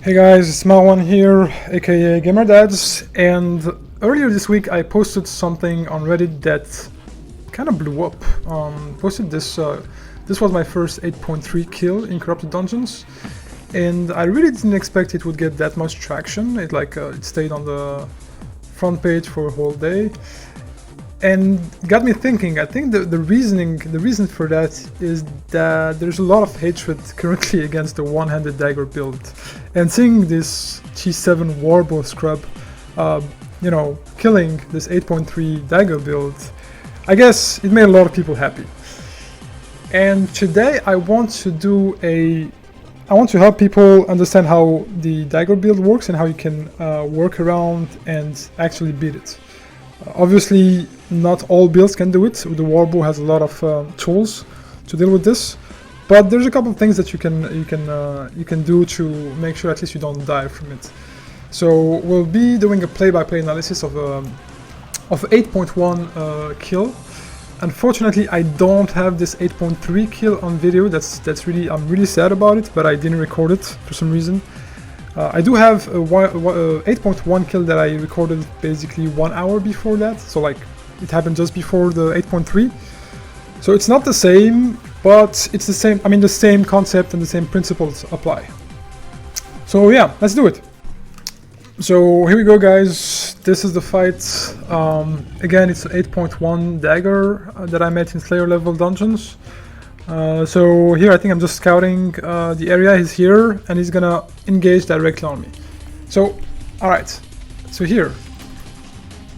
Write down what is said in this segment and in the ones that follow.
Hey guys, it's Marwan here, aka GamerDads, and earlier this week I posted something on Reddit that kind of blew up. Posted this. This was my first 8.3 kill in Corrupted Dungeons, and I really didn't expect it would get that much traction. It stayed on the front page for a whole day, and got me thinking. I think the reason for that is that there's a lot of hatred currently against the one-handed dagger build, and seeing this T7 Warbow scrub, killing this 8.3 dagger build, I guess it made a lot of people happy. And today I want to help people understand how the dagger build works and how you can work around and actually beat it. Obviously, not all builds can do it. The Warbow has a lot of tools to deal with this, but there's a couple of things that you can do to make sure at least you don't die from it. So we'll be doing a play-by-play analysis of 8.1 kill. Unfortunately, I don't have this 8.3 kill on video. I'm really sad about it, but I didn't record it for some reason. I do have a 8.1 kill that I recorded basically 1 hour before that, so like it happened just before the 8.3. So it's not the same, but it's the same. I mean, the same concept and the same principles apply. So yeah, let's do it. So here we go, guys. This is the fight. Again, it's an 8.1 dagger that I met in Slayer level dungeons. So here I think I'm just scouting the area. He's here and he's gonna engage directly on me. So, alright, so here,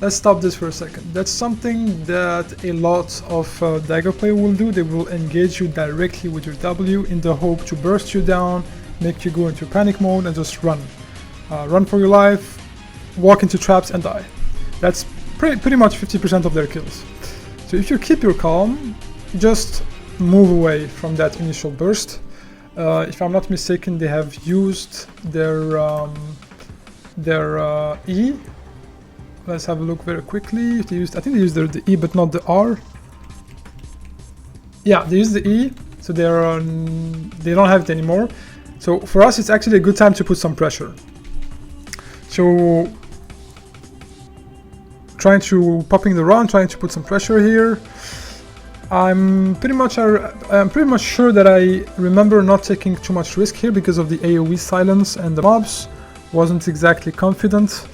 let's stop this for a second. That's something that a lot of dagger player will do. They will engage you directly with your W in the hope to burst you down, make you go into panic mode and just run. Run for your life, walk into traps and die. That's pretty much 50% of their kills. So if you keep your calm, just move away from that initial burst. If I'm not mistaken, they have used their E. Let's have a look very quickly. I think they used the E, but not the R. Yeah, they used the E, so they don't have it anymore. So for us, it's actually a good time to put some pressure. So popping the run, trying to put some pressure here. I'm pretty much sure that I remember not taking too much risk here because of the AoE silence and the mobs. Wasn't exactly confident.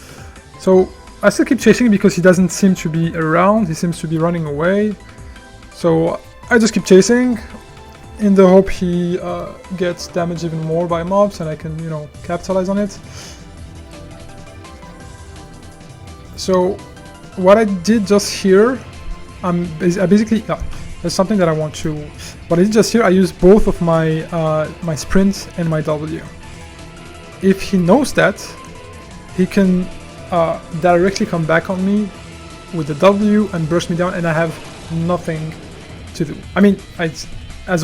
So I still keep chasing because he doesn't seem to be around. He seems to be running away. So I just keep chasing in the hope he gets damaged even more by mobs and I can, capitalize on it. So what I did just here, there's something that I want to. What I did just here, I used both of my my sprint and my W. If he knows that, he can directly come back on me with the W and burst me down, and I have nothing to do. I mean, as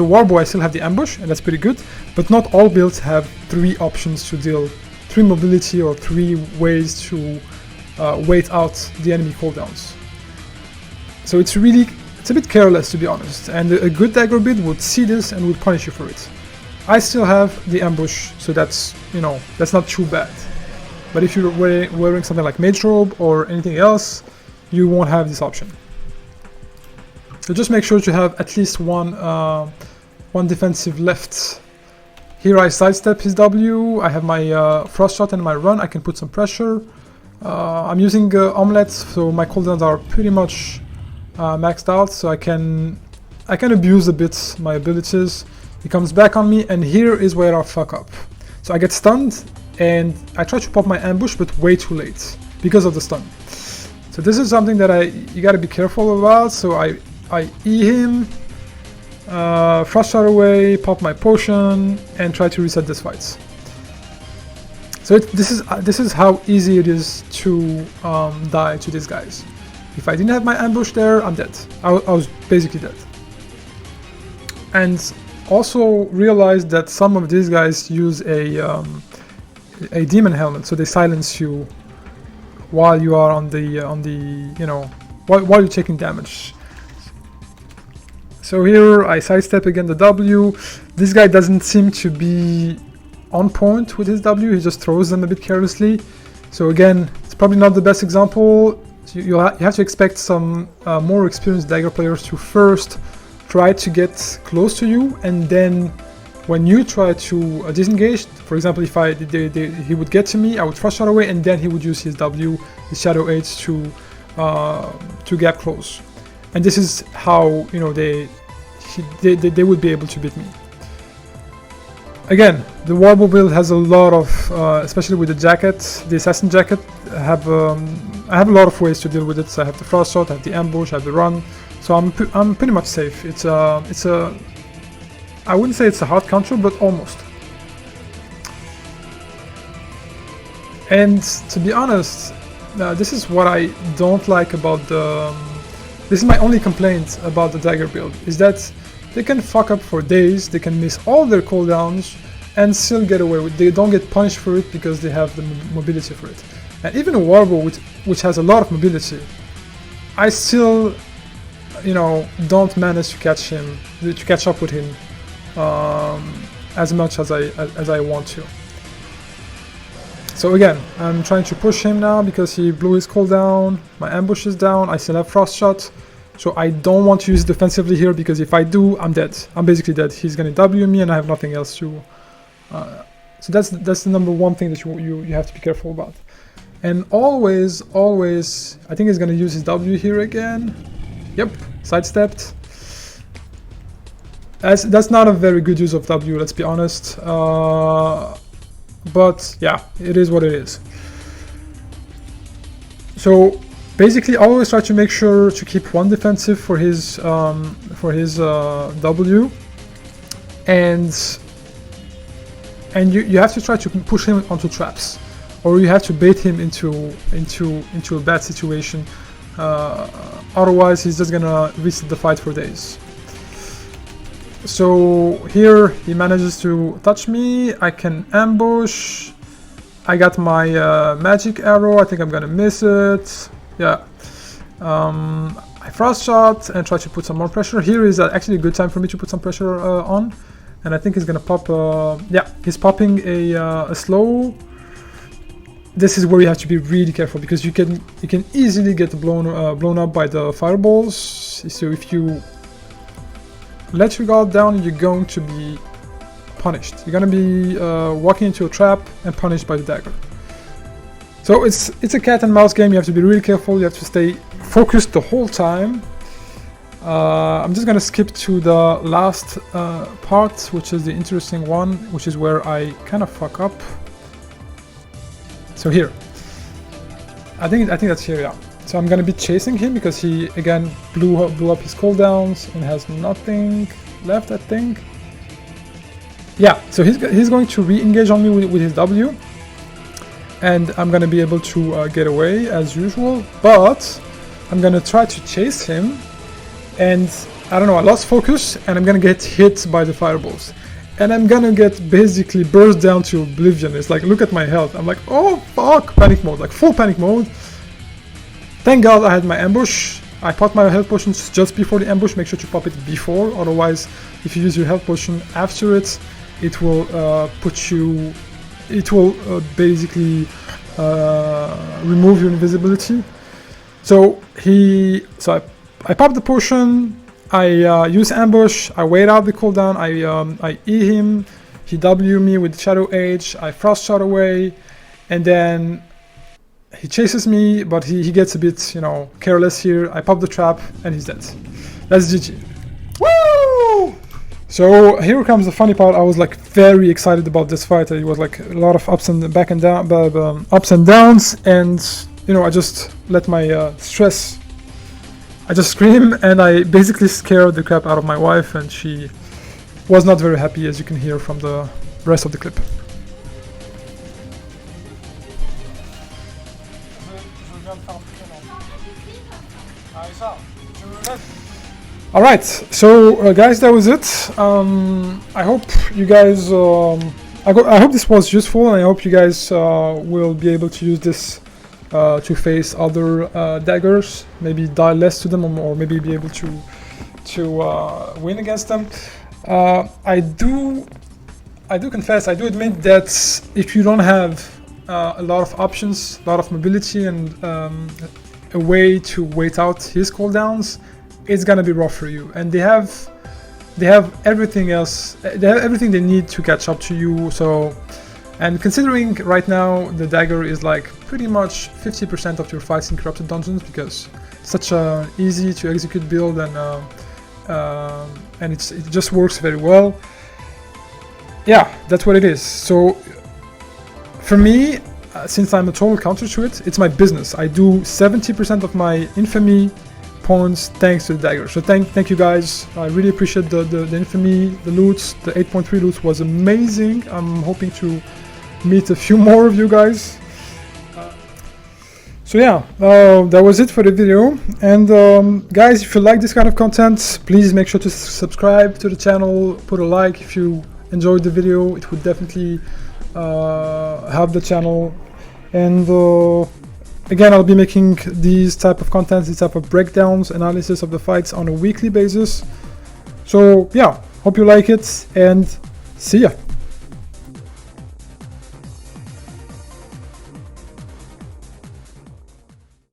a Warbow, I still have the ambush, and that's pretty good. But not all builds have 3 options to deal, 3 mobility or 3 ways to wait out the enemy cooldowns. So it's a bit careless, to be honest, and a good dagger build would see this and would punish you for it. I still have the ambush, so that's not too bad. But if you're wearing something like Mage Robe or anything else, you won't have this option. So just make sure to have at least one defensive left. Here I sidestep his W, I have my Frost Shot and my run, I can put some pressure. I'm using Omelette, so my cooldowns are pretty much maxed out, so I can abuse a bit my abilities. He comes back on me, and here is where I fuck up. So I get stunned, and I try to pop my ambush, but way too late because of the stun. So this is something that you gotta be careful about. So I E him, Frost Shot away, pop my potion, and try to reset this fight. So this is how easy it is to die to these guys. If I didn't have my ambush there, I'm dead. I was basically dead. And also realize that some of these guys use a demon helmet, so they silence you while you are while you're taking damage. So here I sidestep again the W. This guy doesn't seem to be on point with his W, he just throws them a bit carelessly. So again, it's probably not the best example. So you have to expect some more experienced dagger players to first try to get close to you, and then when you try to disengage, for example, if he would get to me, I would thrust shot away, and then he would use his W, his Shadow Age to gap close. And this is how, you know, they would be able to beat me. Again, the Warble build has a lot of, especially with the jacket, the assassin jacket. I have a lot of ways to deal with it. So I have the frost shot, I have the ambush, I have the run. So I'm pretty much safe. It's a I wouldn't say it's a hard counter, but almost. And to be honest, this is what I don't like about the. This is my only complaint about the dagger build, is that they can fuck up for days, they can miss all their cooldowns and still get away with it. They don't get punished for it because they have the mobility for it. And even a Warble, which has a lot of mobility, I still, you know, don't manage to catch up with him as much as I want to. So again, I'm trying to push him now because he blew his cooldown, my ambush is down, I still have frost shot. So I don't want to use it defensively here, because if I do, I'm dead. I'm basically dead. He's gonna W me and I have nothing else to... so that's the number one thing that you have to be careful about. And always, I think he's gonna use his W here again. Yep, sidestepped. That's not a very good use of W, let's be honest. But yeah, it is what it is. So basically, always try to make sure to keep one defensive for his W, and you have to try to push him onto traps, or you have to bait him into a bad situation. Otherwise, he's just gonna reset the fight for days. So here he manages to touch me. I can ambush. I got my magic arrow. I think I'm gonna miss it. Yeah. I frost shot and try to put some more pressure. Here is actually a good time for me to put some pressure on, and I think he's gonna pop. Yeah, he's popping a slow. This is where you have to be really careful, because you can easily get blown up by the fireballs. So if you let your guard down, you're going to be punished. You're gonna be walking into a trap and punished by the dagger. So it's a cat and mouse game. You have to be really careful. You have to stay focused the whole time. I'm just gonna skip to the last part, which is the interesting one, which is where I kind of fuck up. So here, I think that's here, yeah. So I'm gonna be chasing him because he again blew up his cooldowns and has nothing left, I think. Yeah, so he's going to re-engage on me with his W, and I'm gonna be able to get away as usual. But I'm gonna try to chase him, and I don't know, I lost focus, and I'm gonna get hit by the fireballs. And I'm gonna get basically burst down to oblivion. It's like, look at my health. I'm like, oh fuck, panic mode, like full panic mode. Thank God I had my ambush. I popped my health potions just before the ambush. Make sure to pop it before, otherwise if you use your health potion after it, it will basically remove your invisibility. So I popped the potion. I use ambush, I wait out the cooldown, I E him, he W me with Shadow Age, I frost shot away, and then he chases me, but he gets a bit, you know, careless here. I pop the trap and he's dead. That's GG. Woo! So here comes the funny part. I was like very excited about this fight. It was like a lot of ups and downs, and you know, I just let my stress. I just scream, and I basically scared the crap out of my wife, and she was not very happy, as you can hear from the rest of the clip. Alright, so guys, that was it. I hope you guys, I hope this was useful, and I hope you guys will be able to use this to face other daggers, maybe die less to them, or maybe be able to win against them. I do I do confess, I do admit that if you don't have a lot of options, a lot of mobility, and a way to wait out his cooldowns, it's gonna be rough for you. And they have everything else, they have everything they need to catch up to you. So, and considering right now the dagger is like pretty much 50% of your fights in corrupted dungeons, because it's such a easy to execute build, and it just works very well. Yeah, that's what it is. So for me, since I'm a total counter to it, it's my business. I do 70% of my infamy points thanks to the dagger. So thank you guys. I really appreciate the infamy, the loots. The 8.3 loots was amazing. I'm hoping to meet a few more of you guys. So yeah, that was it for the video. And guys, if you like this kind of content, please make sure to subscribe to the channel, put a like if you enjoyed the video. It would definitely help the channel. And again, I'll be making these type of content, these type of breakdowns, analysis of the fights on a weekly basis. So yeah, hope you like it, and see ya.